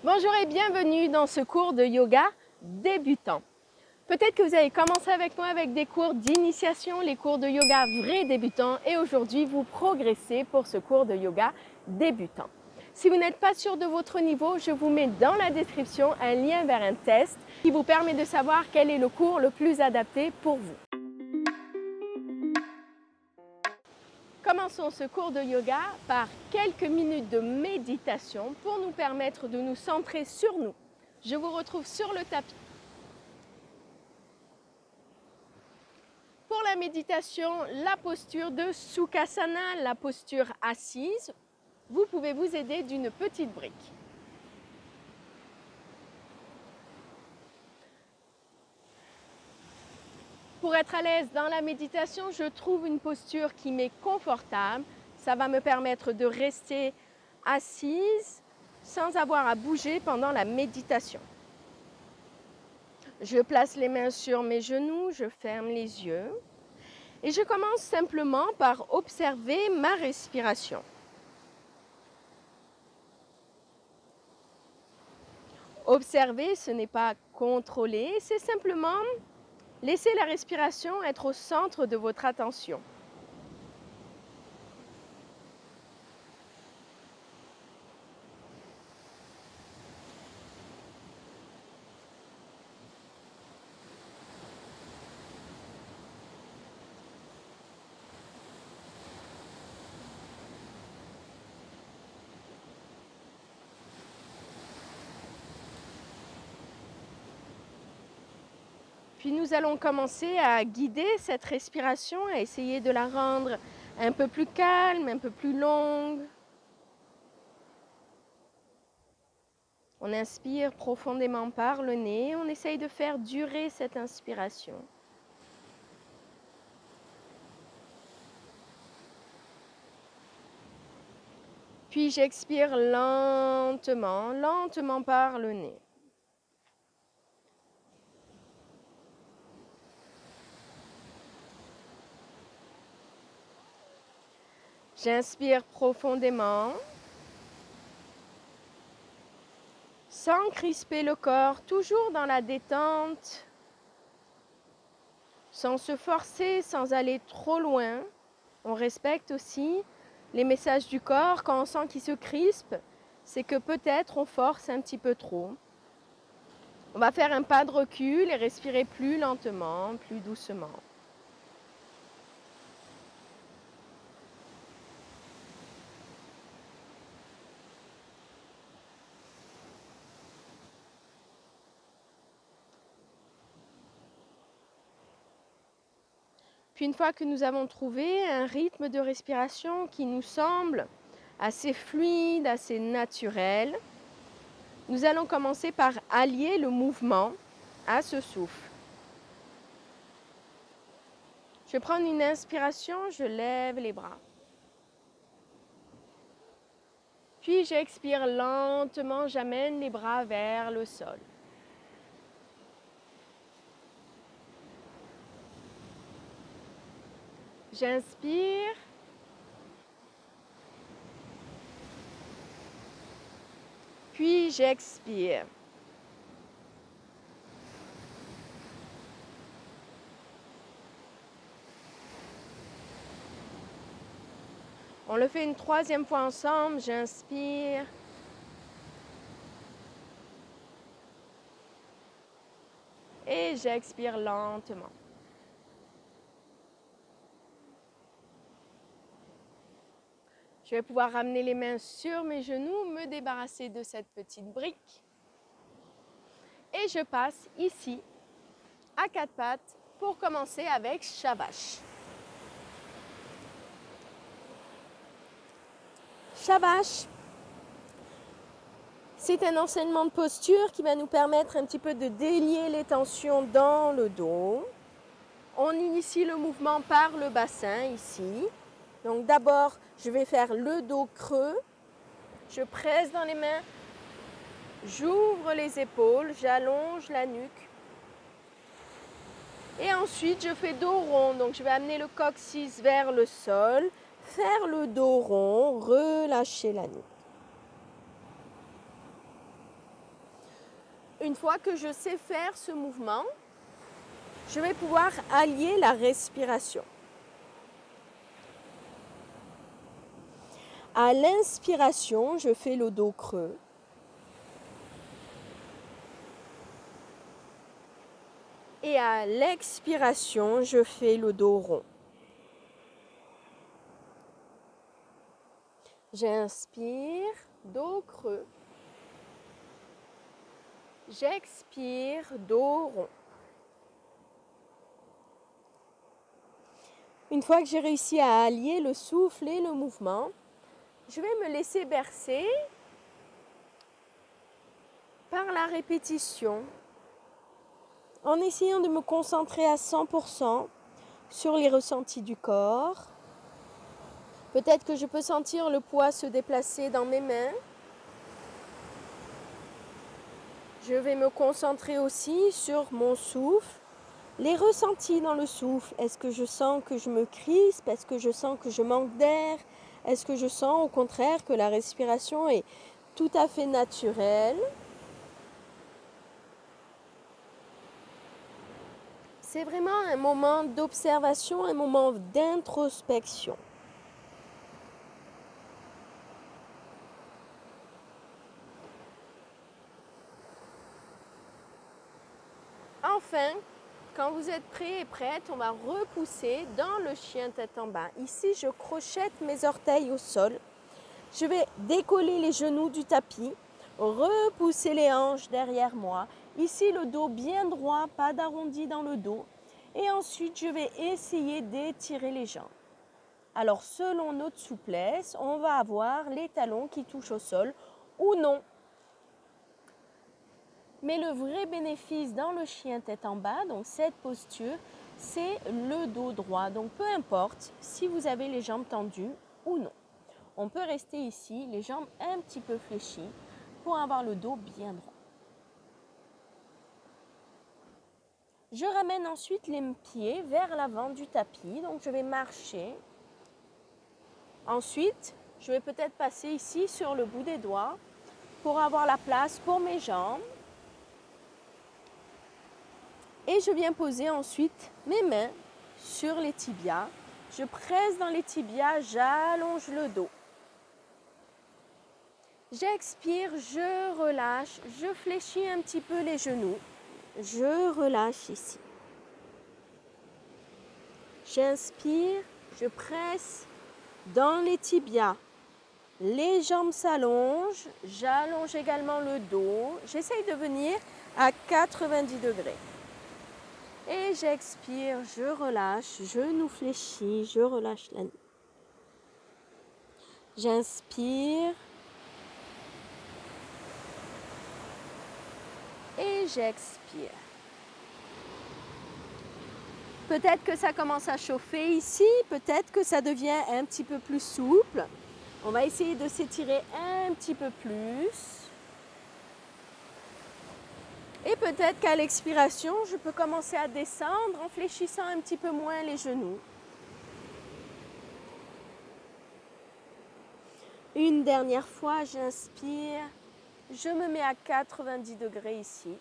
Bonjour et bienvenue dans ce cours de yoga débutant. Peut-être que vous avez commencé avec moi avec des cours d'initiation, les cours de yoga vrais débutants et aujourd'hui vous progressez pour ce cours de yoga débutant. Si vous n'êtes pas sûr de votre niveau, je vous mets dans la description un lien vers un test qui vous permet de savoir quel est le cours le plus adapté pour vous. Commençons ce cours de yoga par quelques minutes de méditation pour nous permettre de nous centrer sur nous. Je vous retrouve sur le tapis. Pour la méditation, la posture de Sukhasana, la posture assise, vous pouvez vous aider d'une petite brique. Pour être à l'aise dans la méditation, je trouve une posture qui m'est confortable. Ça va me permettre de rester assise sans avoir à bouger pendant la méditation. Je place les mains sur mes genoux, je ferme les yeux et je commence simplement par observer ma respiration. Observer, ce n'est pas contrôler, c'est simplement laisser la respiration être au centre de votre attention. Puis nous allons commencer à guider cette respiration, à essayer de la rendre un peu plus calme, un peu plus longue. On inspire profondément par le nez, on essaye de faire durer cette inspiration. Puis j'expire lentement, lentement par le nez. J'inspire profondément, sans crisper le corps, toujours dans la détente, sans se forcer, sans aller trop loin. On respecte aussi les messages du corps. Quand on sent qu'il se crispe, c'est que peut-être on force un petit peu trop. On va faire un pas de recul et respirer plus lentement, plus doucement. Puis une fois que nous avons trouvé un rythme de respiration qui nous semble assez fluide, assez naturel, nous allons commencer par allier le mouvement à ce souffle. Je vais prendre une inspiration, je lève les bras. Puis j'expire lentement, j'amène les bras vers le sol. J'inspire. Puis j'expire. On le fait une troisième fois ensemble. J'inspire. Et j'expire lentement. Je vais pouvoir ramener les mains sur mes genoux, me débarrasser de cette petite brique. Et je passe ici à quatre pattes pour commencer avec Shavash. Shavash, c'est un enseignement de posture qui va nous permettre un petit peu de délier les tensions dans le dos. On initie le mouvement par le bassin ici. Donc d'abord, je vais faire le dos creux. Je presse dans les mains, j'ouvre les épaules, j'allonge la nuque. Et ensuite, je fais dos rond. Donc je vais amener le coccyx vers le sol, faire le dos rond, relâcher la nuque. Une fois que je sais faire ce mouvement, je vais pouvoir allier la respiration. À l'inspiration, je fais le dos creux. Et à l'expiration, je fais le dos rond. J'inspire, dos creux. J'expire, dos rond. Une fois que j'ai réussi à allier le souffle et le mouvement, je vais me laisser bercer par la répétition en essayant de me concentrer à 100% sur les ressentis du corps. Peut-être que je peux sentir le poids se déplacer dans mes mains. Je vais me concentrer aussi sur mon souffle, les ressentis dans le souffle. Est-ce que je sens que je me crispe? Est-ce que je sens que je manque d'air? Est-ce que je sens au contraire que la respiration est tout à fait naturelle? C'est vraiment un moment d'observation, un moment d'introspection. Enfin, quand vous êtes prêt et prête, on va repousser dans le chien tête en bas. Ici, je crochette mes orteils au sol. Je vais décoller les genoux du tapis, repousser les hanches derrière moi. Ici, le dos bien droit, pas d'arrondi dans le dos. Et ensuite, je vais essayer d'étirer les jambes. Alors, selon notre souplesse, on va avoir les talons qui touchent au sol ou non. Mais le vrai bénéfice dans le chien tête en bas, donc cette posture, c'est le dos droit. Donc, peu importe si vous avez les jambes tendues ou non. On peut rester ici, les jambes un petit peu fléchies pour avoir le dos bien droit. Je ramène ensuite les pieds vers l'avant du tapis, donc je vais marcher. Ensuite, je vais peut-être passer ici sur le bout des doigts pour avoir la place pour mes jambes. Et je viens poser ensuite mes mains sur les tibias. Je presse dans les tibias, j'allonge le dos. J'expire, je relâche, je fléchis un petit peu les genoux. Je relâche ici. J'inspire, je presse dans les tibias. Les jambes s'allongent, j'allonge également le dos. J'essaye de venir à 90 degrés. Et j'expire, je relâche, genou fléchi, je relâche la nuque. J'inspire. Et j'expire. Peut-être que ça commence à chauffer ici, peut-être que ça devient un petit peu plus souple. On va essayer de s'étirer un petit peu plus. Et peut-être qu'à l'expiration, je peux commencer à descendre en fléchissant un petit peu moins les genoux. Une dernière fois, j'inspire. Je me mets à 90 degrés ici.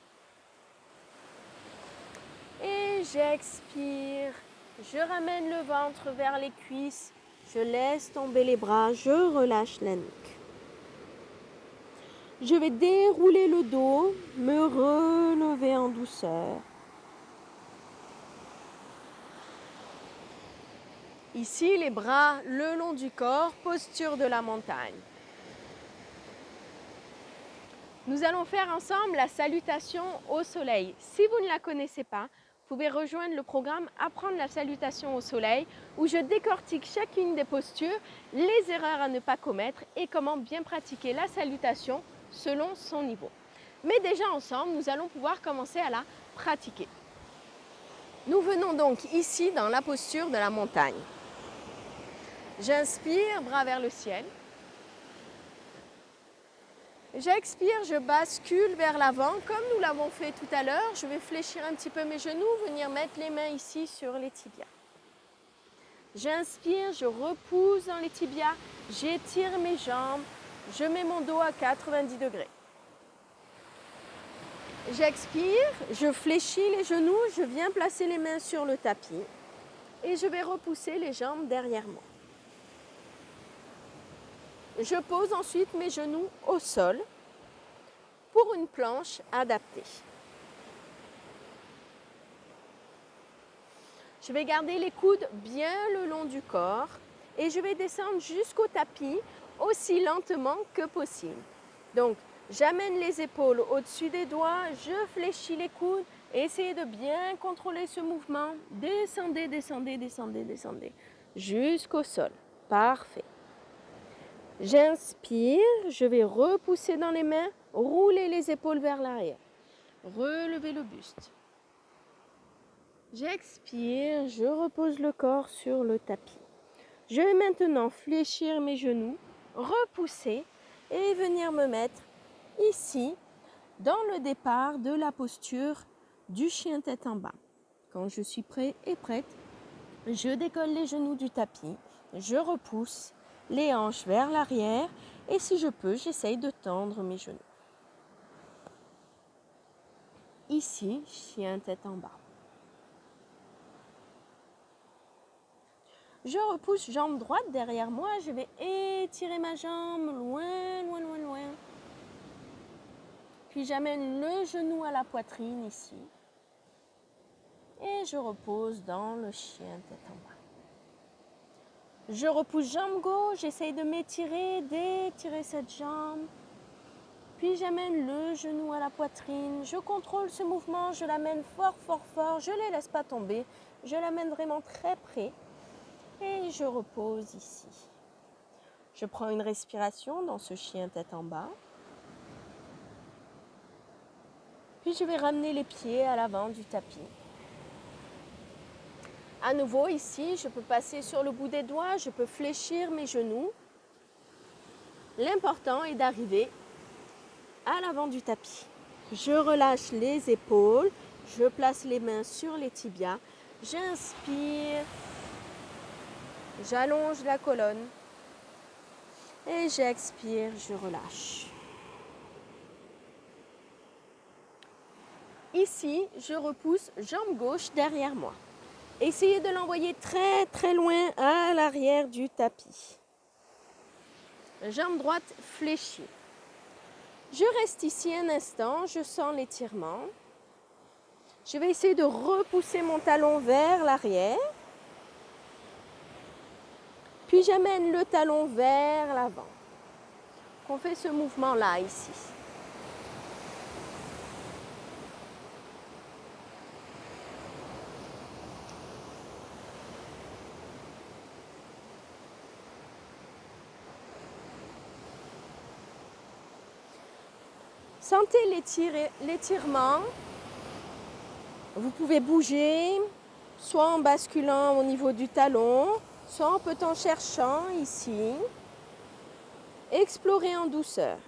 Et j'expire. Je ramène le ventre vers les cuisses. Je laisse tomber les bras. Je relâche la nuque. Je vais dérouler le dos, me relever en douceur. Ici, les bras le long du corps, posture de la montagne. Nous allons faire ensemble la salutation au soleil. Si vous ne la connaissez pas, vous pouvez rejoindre le programme Apprendre la salutation au soleil où je décortique chacune des postures, les erreurs à ne pas commettre et comment bien pratiquer la salutation selon son niveau. Mais déjà ensemble, nous allons pouvoir commencer à la pratiquer. Nous venons donc ici dans la posture de la montagne. J'inspire, bras vers le ciel. J'expire, je bascule vers l'avant comme nous l'avons fait tout à l'heure. Je vais fléchir un petit peu mes genoux, venir mettre les mains ici sur les tibias. J'inspire, je repousse dans les tibias, j'étire mes jambes, je mets mon dos à 90 degrés. J'expire, je fléchis les genoux, je viens placer les mains sur le tapis et je vais repousser les jambes derrière moi. Je pose ensuite mes genoux au sol pour une planche adaptée. Je vais garder les coudes bien le long du corps et je vais descendre jusqu'au tapis aussi lentement que possible. Donc, j'amène les épaules au-dessus des doigts, je fléchis les coudes et essayez de bien contrôler ce mouvement. Descendez, descendez, descendez, descendez jusqu'au sol. Parfait. J'inspire, je vais repousser dans les mains, rouler les épaules vers l'arrière. Relevez le buste. J'expire, je repose le corps sur le tapis. Je vais maintenant fléchir mes genoux, repousser et venir me mettre ici, dans le départ de la posture du chien tête en bas. Quand je suis prêt et prête, je décolle les genoux du tapis, je repousse les hanches vers l'arrière et si je peux, j'essaye de tendre mes genoux. Ici, chien tête en bas. Je repousse jambe droite derrière moi, je vais étirer ma jambe loin, loin, loin, loin. Puis j'amène le genou à la poitrine ici. Et je repose dans le chien tête en bas. Je repousse jambe gauche, j'essaye de m'étirer, d'étirer cette jambe. Puis j'amène le genou à la poitrine. Je contrôle ce mouvement, je l'amène fort, fort, fort. Je ne les laisse pas tomber. Je l'amène vraiment très près. Et je repose ici. Je prends une respiration dans ce chien tête en bas. Puis je vais ramener les pieds à l'avant du tapis. À nouveau ici, je peux passer sur le bout des doigts, je peux fléchir mes genoux. L'important est d'arriver à l'avant du tapis. Je relâche les épaules, je place les mains sur les tibias, j'inspire, j'allonge la colonne et j'expire, je relâche. Ici, je repousse jambe gauche derrière moi. Essayez de l'envoyer très très loin à l'arrière du tapis. Jambe droite fléchie. Je reste ici un instant, je sens l'étirement. Je vais essayer de repousser mon talon vers l'arrière. Puis j'amène le talon vers l'avant. On fait ce mouvement-là ici. Sentez l'étirement. Vous pouvez bouger, soit en basculant au niveau du talon, soit en cherchant ici. Explorez en douceur.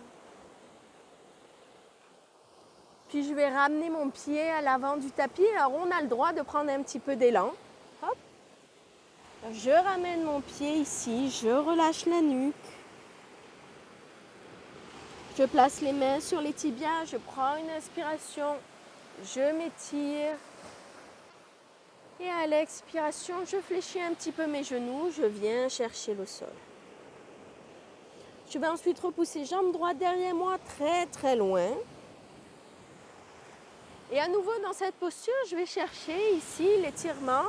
Puis je vais ramener mon pied à l'avant du tapis. Alors on a le droit de prendre un petit peu d'élan. Hop. Je ramène mon pied ici, je relâche la nuque. Je place les mains sur les tibias, je prends une inspiration, je m'étire. Et à l'expiration, je fléchis un petit peu mes genoux, je viens chercher le sol. Je vais ensuite repousser jambe droite derrière moi, très très loin. Et à nouveau dans cette posture, je vais chercher ici l'étirement,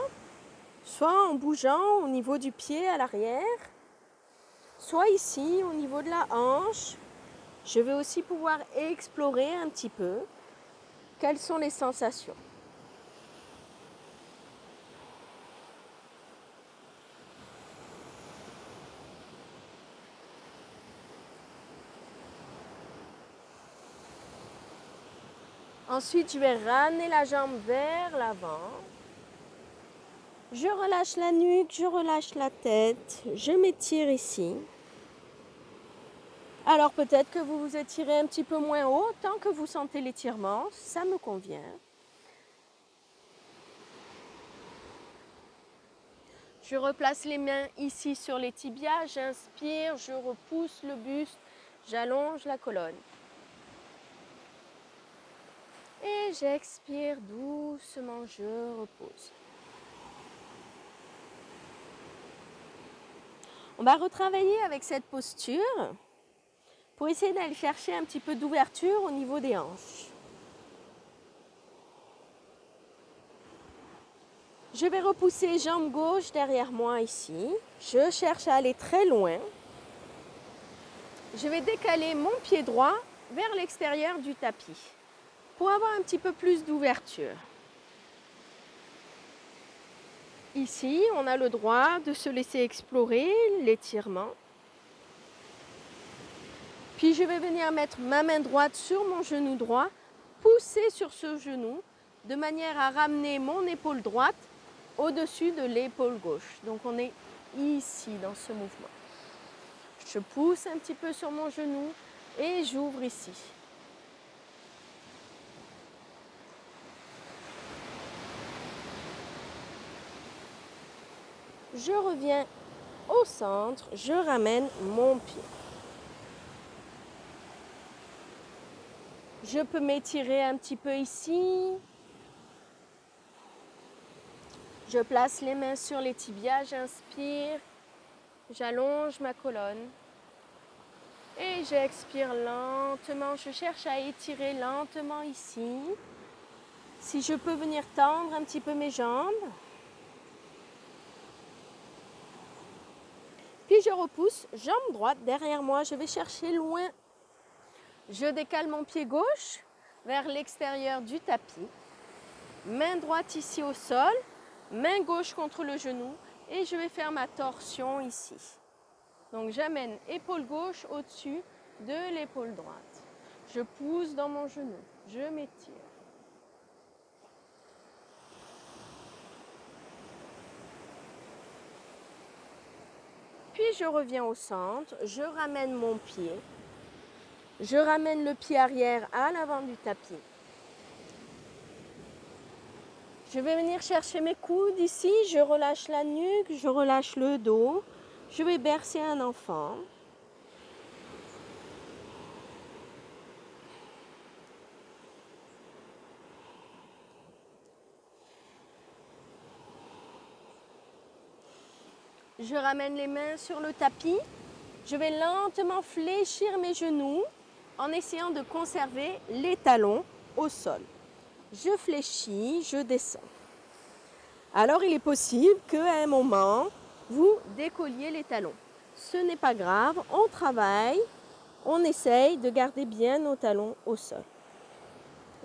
soit en bougeant au niveau du pied à l'arrière, soit ici au niveau de la hanche. Je vais aussi pouvoir explorer un petit peu quelles sont les sensations. Ensuite, je vais ramener la jambe vers l'avant. Je relâche la nuque, je relâche la tête, je m'étire ici. Alors peut-être que vous vous étirez un petit peu moins haut, tant que vous sentez l'étirement, ça me convient. Je replace les mains ici sur les tibias, j'inspire, je repousse le buste, j'allonge la colonne. Et j'expire doucement, je repose. On va retravailler avec cette posture pour essayer d'aller chercher un petit peu d'ouverture au niveau des hanches. Je vais repousser jambe gauche derrière moi ici. Je cherche à aller très loin. Je vais décaler mon pied droit vers l'extérieur du tapis pour avoir un petit peu plus d'ouverture. Ici, on a le droit de se laisser explorer l'étirement. Puis je vais venir mettre ma main droite sur mon genou droit, pousser sur ce genou de manière à ramener mon épaule droite au-dessus de l'épaule gauche. Donc on est ici dans ce mouvement. Je pousse un petit peu sur mon genou et j'ouvre ici. Je reviens au centre, je ramène mon pied. Je peux m'étirer un petit peu ici. Je place les mains sur les tibias, j'inspire, j'allonge ma colonne. Et j'expire lentement, je cherche à étirer lentement ici. Si je peux venir tendre un petit peu mes jambes. Puis je repousse, jambe droite derrière moi, je vais chercher loin. Je décale mon pied gauche vers l'extérieur du tapis. Main droite ici au sol, main gauche contre le genou et je vais faire ma torsion ici. Donc j'amène épaule gauche au-dessus de l'épaule droite. Je pousse dans mon genou, je m'étire. Puis je reviens au centre, je ramène mon pied. Je ramène le pied arrière à l'avant du tapis. Je vais venir chercher mes coudes ici, je relâche la nuque, je relâche le dos. Je vais bercer un enfant. Je ramène les mains sur le tapis. Je vais lentement fléchir mes genoux en essayant de conserver les talons au sol. Je fléchis, je descends. Alors il est possible qu'à un moment, vous décolliez les talons. Ce n'est pas grave, on travaille, on essaye de garder bien nos talons au sol.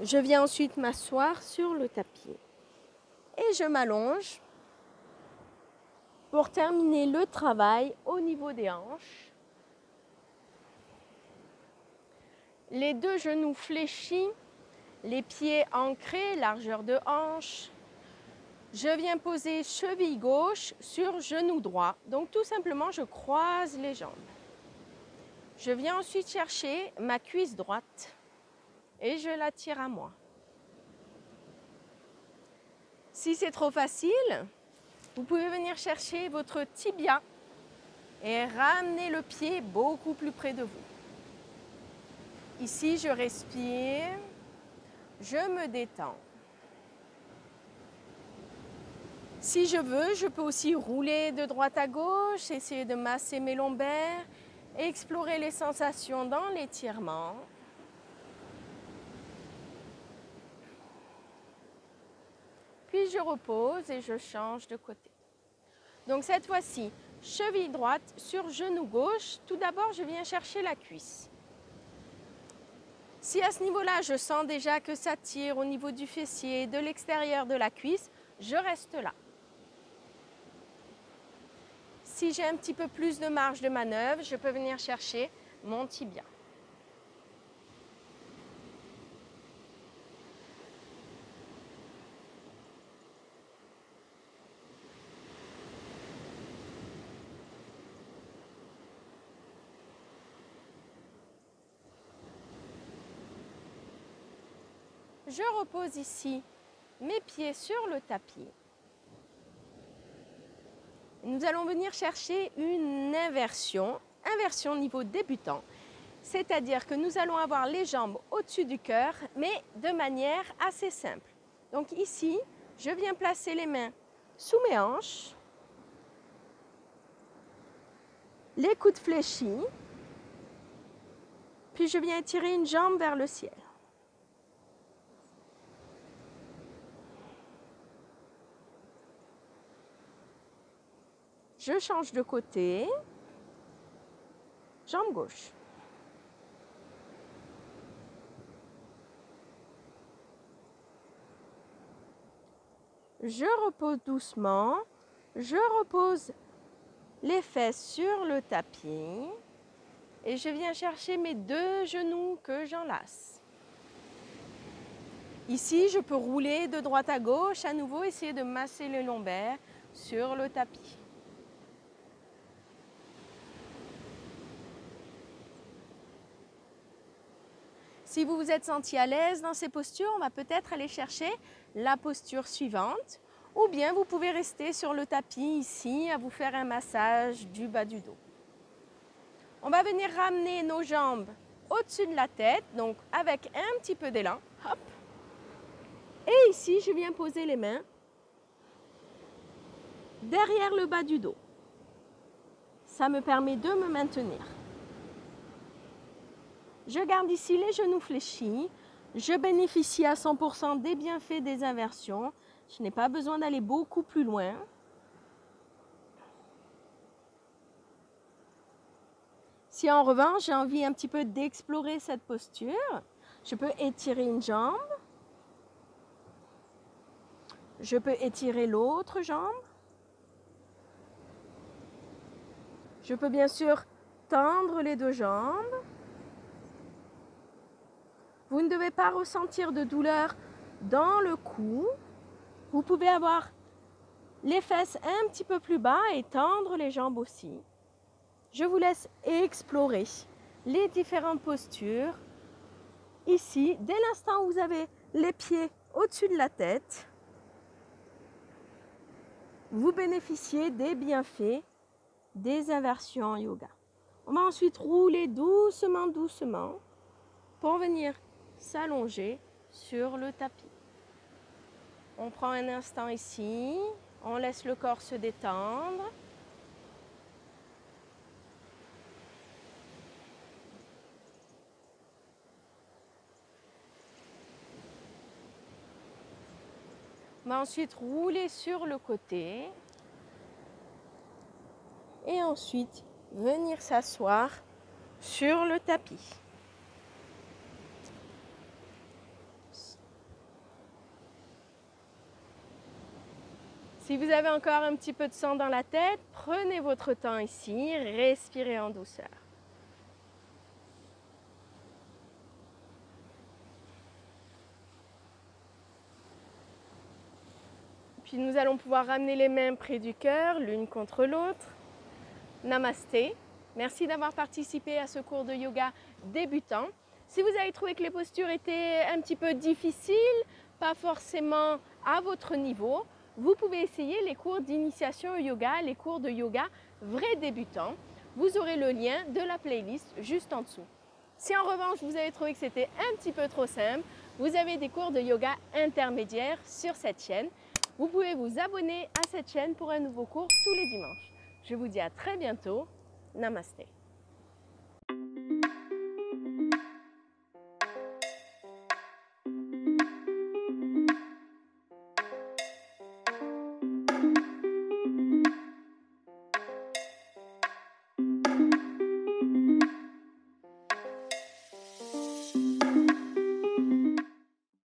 Je viens ensuite m'asseoir sur le tapis et je m'allonge pour terminer le travail au niveau des hanches. Les deux genoux fléchis, les pieds ancrés, largeur de hanche. Je viens poser cheville gauche sur genou droit. Donc tout simplement, je croise les jambes. Je viens ensuite chercher ma cuisse droite et je la tire à moi. Si c'est trop facile, vous pouvez venir chercher votre tibia et ramener le pied beaucoup plus près de vous. Ici, je respire, je me détends. Si je veux, je peux aussi rouler de droite à gauche, essayer de masser mes lombaires, explorer les sensations dans l'étirement. Puis je repose et je change de côté. Donc cette fois-ci, cheville droite sur genou gauche. Tout d'abord, je viens chercher la cuisse. Si à ce niveau-là, je sens déjà que ça tire au niveau du fessier, de l'extérieur de la cuisse, je reste là. Si j'ai un petit peu plus de marge de manœuvre, je peux venir chercher mon tibia. Je repose ici mes pieds sur le tapis. Nous allons venir chercher une inversion niveau débutant. C'est-à-dire que nous allons avoir les jambes au-dessus du cœur, mais de manière assez simple. Donc ici, je viens placer les mains sous mes hanches, les coudes fléchis, puis je viens étirer une jambe vers le ciel. Je change de côté, jambe gauche. Je repose doucement, je repose les fesses sur le tapis et je viens chercher mes deux genoux que j'enlace. Ici, je peux rouler de droite à gauche, à nouveau essayer de masser le lombaire sur le tapis. Si vous vous êtes senti à l'aise dans ces postures, on va peut-être aller chercher la posture suivante. Ou bien vous pouvez rester sur le tapis ici à vous faire un massage du bas du dos. On va venir ramener nos jambes au-dessus de la tête, donc avec un petit peu d'élan. Hop. Et ici, je viens poser les mains derrière le bas du dos. Ça me permet de me maintenir. Je garde ici les genoux fléchis. Je bénéficie à 100% des bienfaits des inversions. Je n'ai pas besoin d'aller beaucoup plus loin. Si en revanche, j'ai envie un petit peu d'explorer cette posture, je peux étirer une jambe. Je peux étirer l'autre jambe. Je peux bien sûr tendre les deux jambes. Vous ne devez pas ressentir de douleur dans le cou. Vous pouvez avoir les fesses un petit peu plus bas et tendre les jambes aussi. Je vous laisse explorer les différentes postures. Ici, dès l'instant où vous avez les pieds au-dessus de la tête, vous bénéficiez des bienfaits des inversions en yoga. On va ensuite rouler doucement, doucement pour venir s'allonger sur le tapis. On prend un instant ici, on laisse le corps se détendre. On va ensuite rouler sur le côté et ensuite venir s'asseoir sur le tapis. Si vous avez encore un petit peu de sang dans la tête, prenez votre temps ici, respirez en douceur. Puis nous allons pouvoir ramener les mains près du cœur, l'une contre l'autre. Namasté. Merci d'avoir participé à ce cours de yoga débutant. Si vous avez trouvé que les postures étaient un petit peu difficiles, pas forcément à votre niveau, vous pouvez essayer les cours d'initiation au yoga, les cours de yoga vrais débutants. Vous aurez le lien de la playlist juste en dessous. Si en revanche vous avez trouvé que c'était un petit peu trop simple, vous avez des cours de yoga intermédiaires sur cette chaîne. Vous pouvez vous abonner à cette chaîne pour un nouveau cours tous les dimanches. Je vous dis à très bientôt. Namasté.